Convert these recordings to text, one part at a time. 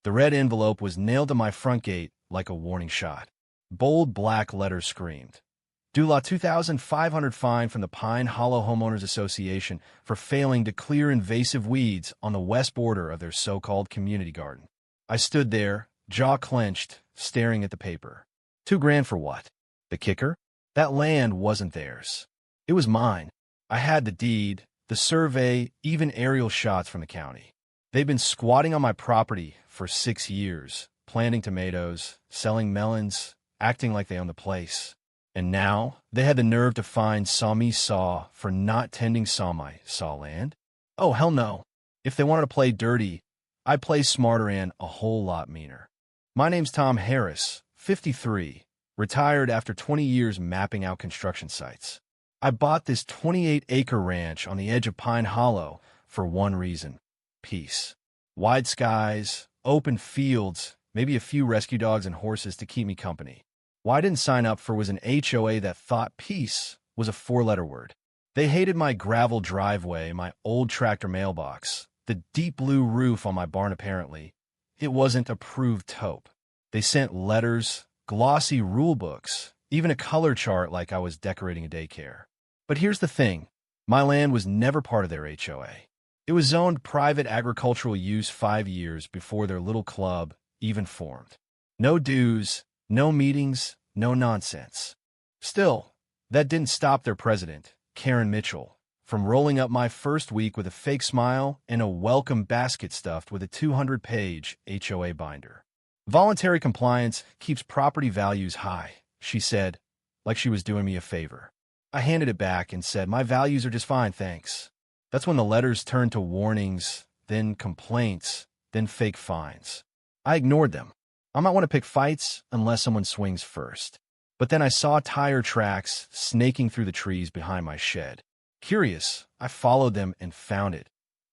The red envelope was nailed to my front gate like a warning shot. Bold black letters screamed, "Dula 2,500 fine from the Pine Hollow Homeowners Association for failing to clear invasive weeds on the west border of their so-called community garden." I stood there, jaw clenched, staring at the paper. $2,000 for what? The kicker? That land wasn't theirs. It was mine. I had the deed, the survey, even aerial shots from the county. They'd been squatting on my property for 6 years, planting tomatoes, selling melons, acting like they owned the place. And now they had the nerve to fine saw for not tending saw land? Oh, hell no. If they wanted to play dirty, I'd play smarter and a whole lot meaner. My name's Tom Harris, 53, retired after 20 years mapping out construction sites. I bought this 28-acre ranch on the edge of Pine Hollow for one reason: peace. Wide skies, open fields, maybe a few rescue dogs and horses to keep me company. What I didn't sign up for was an HOA that thought peace was a 4-letter word. They hated my gravel driveway, my old tractor mailbox, the deep blue roof on my barn apparently. It wasn't approved taupe. They sent letters, glossy rule books, even a color chart like I was decorating a daycare. But here's the thing. My land was never part of their HOA. It was zoned private agricultural use 5 years before their little club even formed. No dues, no meetings, no nonsense. Still, that didn't stop their president, Karen Mitchell, from rolling up my first week with a fake smile and a welcome basket stuffed with a 200-page HOA binder. "Voluntary compliance keeps property values high," she said, like she was doing me a favor. I handed it back and said, "My values are just fine, thanks." That's when the letters turned to warnings, then complaints, then fake fines. I ignored them. I might want to pick fights unless someone swings first. But then I saw tire tracks snaking through the trees behind my shed. Curious, I followed them and found it.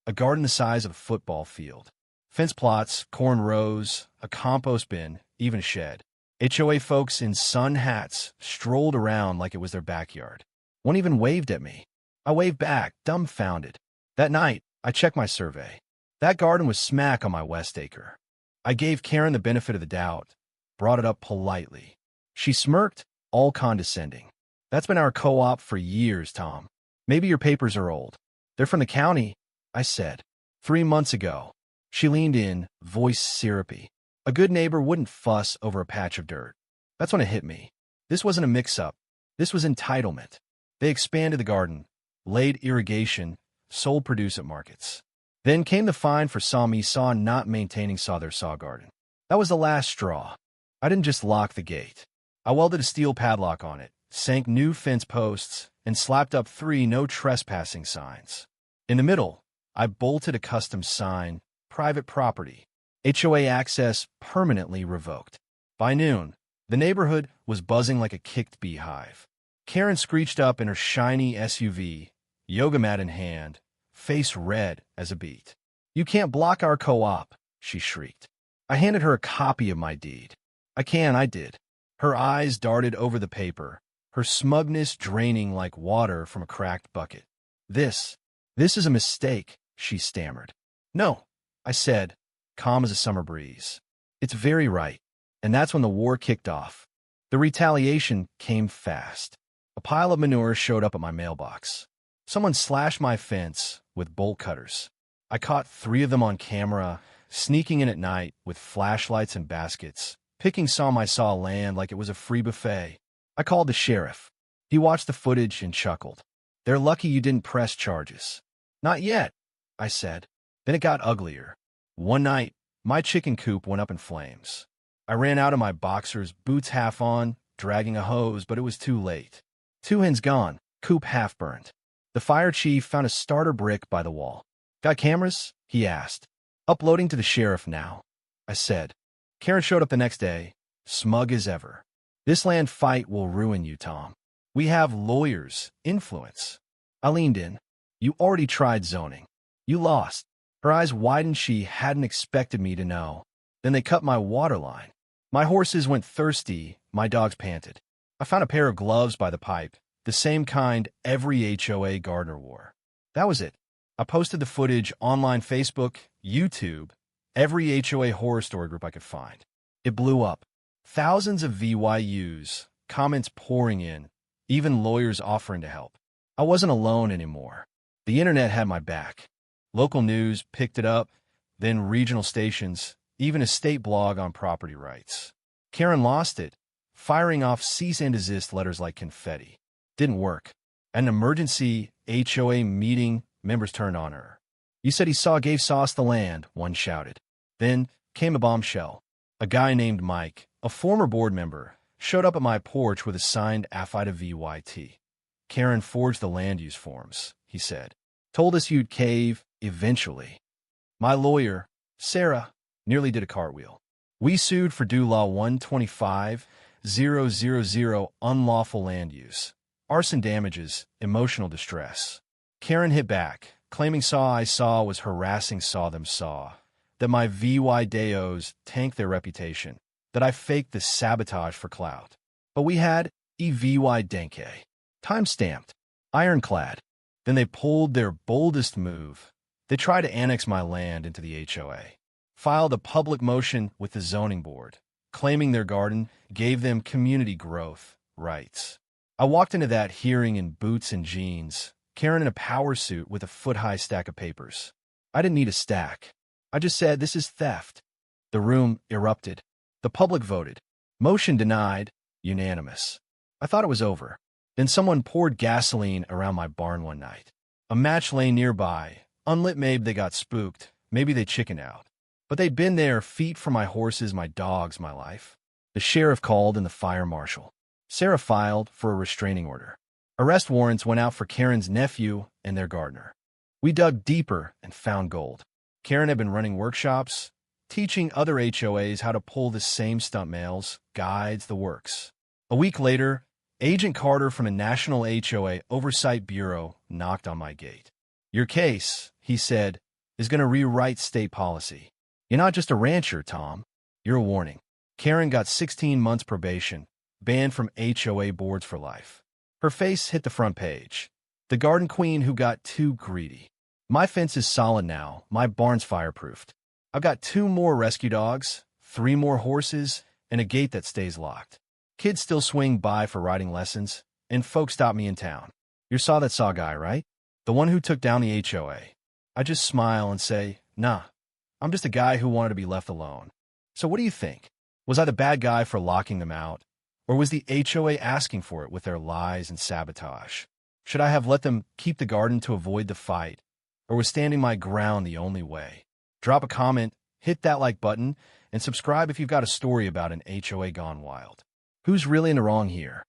A garden the size of a football field. Fence plots, corn rows, a compost bin, even a shed. HOA folks in sun hats strolled around like it was their backyard. One even waved at me. I waved back, dumbfounded. That night, I checked my survey. That garden was smack on my west acre. I gave Karen the benefit of the doubt, brought it up politely. She smirked, all condescending. "That's been our co-op for years, Tom. Maybe your papers are old." "They're from the county," I said. 3 months ago." She leaned in, voice syrupy. A good neighbor wouldn't fuss over a patch of dirt. That's when it hit me. This wasn't a mix-up. This was entitlement. They expanded the garden, laid irrigation, sold produce at markets. Then came the fine for saw not maintaining their saw garden. That was the last straw. I didn't just lock the gate. I welded a steel padlock on it, sank new fence posts, and slapped up 3 no trespassing signs. In the middle, I bolted a custom sign, "Private property. HOA access permanently revoked." By noon, the neighborhood was buzzing like a kicked beehive. Karen screeched up in her shiny SUV, yoga mat in hand, face red as a beet. "You can't block our co-op," she shrieked. I handed her a copy of my deed. I did. Her eyes darted over the paper, her smugness draining like water from a cracked bucket. This is a mistake," she stammered. "No," I said, calm as a summer breeze. "It's very right." And that's when the war kicked off. The retaliation came fast. A pile of manure showed up at my mailbox. Someone slashed my fence with bolt cutters. I caught 3 of them on camera, sneaking in at night with flashlights and baskets, picking saw land like it was a free buffet. I called the sheriff. He watched the footage and chuckled. "They're lucky you didn't press charges." "Not yet," I said. Then it got uglier. One night, my chicken coop went up in flames. I ran out of my boxers, boots half on, dragging a hose, but it was too late. 2 hens gone, coop half burned. The fire chief found a starter brick by the wall. "Got cameras?" he asked. "Uploading to the sheriff now," I said. Karen showed up the next day, smug as ever. "This land fight will ruin you, Tom. We have lawyers, influence." I leaned in. "You already tried zoning. You lost." Her eyes widened. She hadn't expected me to know. Then they cut my water line. My horses went thirsty, my dogs panted. I found a pair of gloves by the pipe, the same kind every HOA gardener wore. That was it. I posted the footage online, Facebook, YouTube, Every HOA horror story group I could find. It blew up. Thousands of VYUs, comments pouring in, even lawyers offering to help. I wasn't alone anymore. The internet had my back. Local news picked it up, then regional stations, even a state blog on property rights. Karen lost it, firing off cease and desist letters like confetti. Didn't work. At an emergency HOA meeting, members turned on her. "You said he gave Sauce the land," one shouted. Then came a bombshell. A guy named Mike, a former board member, showed up at my porch with a signed affidavit VYT. "Karen forged the land use forms," he said. "Told us you'd cave, eventually." My lawyer, Sarah, nearly did a cartwheel. We sued for Due Law 125-000, unlawful land use, arson damages, emotional distress. Karen hit back, claiming I saw was harassing saw, that my VY-DAOs tanked their reputation, that I faked the sabotage for clout. But we had EVY Denke. Time-stamped. Ironclad. Then they pulled their boldest move. They tried to annex my land into the HOA. Filed a public motion with the zoning board, claiming their garden gave them community growth rights. I walked into that hearing in boots and jeans, Karen in a power suit with a foot-high stack of papers. I didn't need a stack. I just said, "This is theft." The room erupted. The public voted. Motion denied, unanimous. I thought it was over. Then someone poured gasoline around my barn one night. A match lay nearby. Unlit, maybe they got spooked. Maybe they chickened out. But they'd been there, feet for my horses, my dogs, my life. The sheriff called and the fire marshal. Sarah filed for a restraining order. Arrest warrants went out for Karen's nephew and their gardener. We dug deeper and found gold. Karen had been running workshops, teaching other HOAs how to pull the same stunt mails, guides, the works. A week later, Agent Carter from a national HOA oversight bureau knocked on my gate. "Your case," he said, "is going to rewrite state policy. You're not just a rancher, Tom. You're a warning." Karen got 16 months probation, banned from HOA boards for life. Her face hit the front page. The garden queen who got too greedy. My fence is solid now. My barn's fireproofed. I've got 2 more rescue dogs, 3 more horses, and a gate that stays locked. Kids still swing by for riding lessons, and folks stop me in town. "You saw that guy, right? The one who took down the HOA." I just smile and say, "Nah, I'm just a guy who wanted to be left alone." So what do you think? Was I the bad guy for locking them out? Or was the HOA asking for it with their lies and sabotage? Should I have let them keep the garden to avoid the fight? Or was standing my ground the only way? Drop a comment, hit that like button, and subscribe if you've got a story about an HOA gone wild. Who's really in the wrong here?